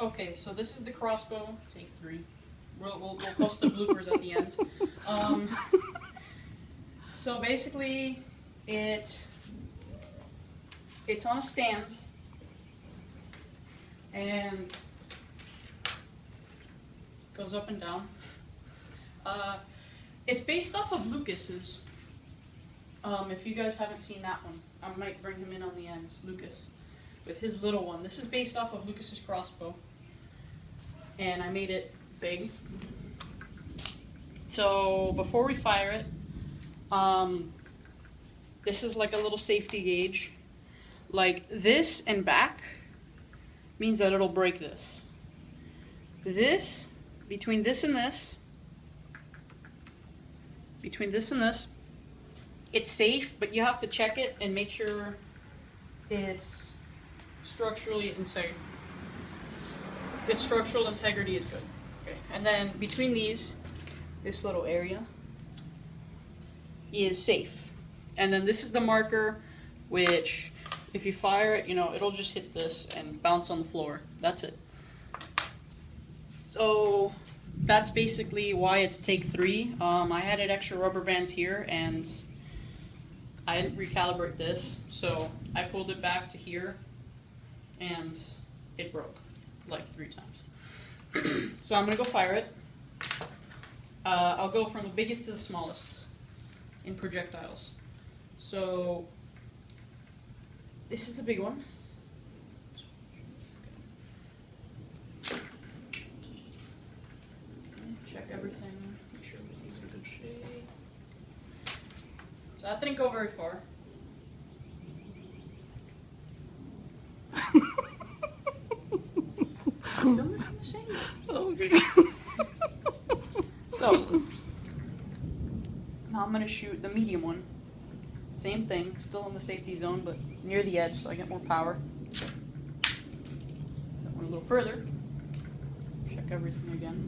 Okay, so this is the crossbow. Take 3. We'll post the bloopers at the end. So basically, it's on a stand, and goes up and down. It's based off of Lucas's. If you guys haven't seen that one, I might bring him in on the end, Lucas, with his little one. This is based off of Lucas's crossbow, and I made it big. So before we fire it, this is like a little safety gauge. Like this and back means that it'll break this. This, between this and this, it's safe, but you have to check it and make sure it's structurally integrity. Its structural integrity is good. Okay, and then between these, this little area is safe. And then this is the marker, which if you fire it, it'll just hit this and bounce on the floor. That's it. So that's basically why it's take 3. I added extra rubber bands here, and I didn't recalibrate this, so I pulled it back to here, and it broke like 3 times. So I'm gonna go fire it. I'll go from the biggest to the smallest in projectiles. So this is the big one. Check everything, make sure everything's in good shape. So that didn't go very far. Film it from the same. Okay. So now I'm gonna shoot the medium one. Same thing, still in the safety zone, but near the edge so I get more power. That one a little further. Check everything again.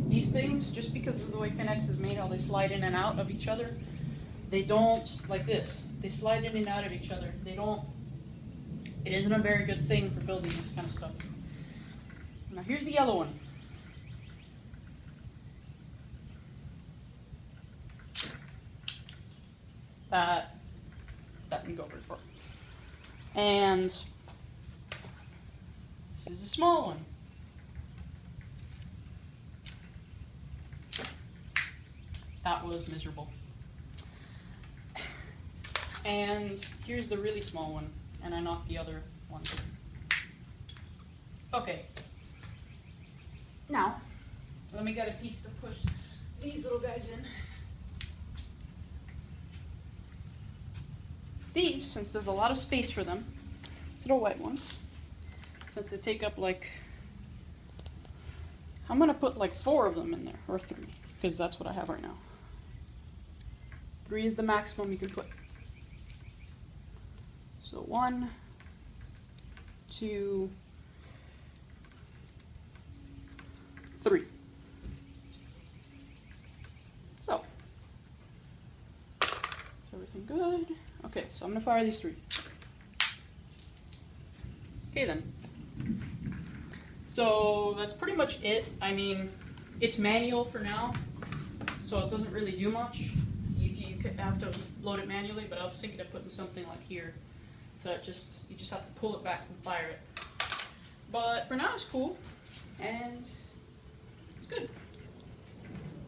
These things, just because of the way Kinex is made, how they slide in and out of each other, they don't, like this, they slide in and out of each other. They don't, it isn't a very good thing for building this kind of stuff. Now here's the yellow one. That didn't go very far. And this is a small one. That was miserable. And here's the really small one, and I knocked the other one. Okay. Now, let me get a piece to push these little guys in. These, since there's a lot of space for them, these little white ones, since they take up like, I'm gonna put like 4 of them in there, or 3, because that's what I have right now. 3 is the maximum you can put. So 1, 2, 3. So, is everything good? Okay, so I'm gonna fire these 3. Okay then. So that's pretty much it. I mean, it's manual for now, so it doesn't really do much. You could have to load it manually, but I was thinking of putting something like here, so that you just have to pull it back and fire it. But for now, it's cool, and it's good.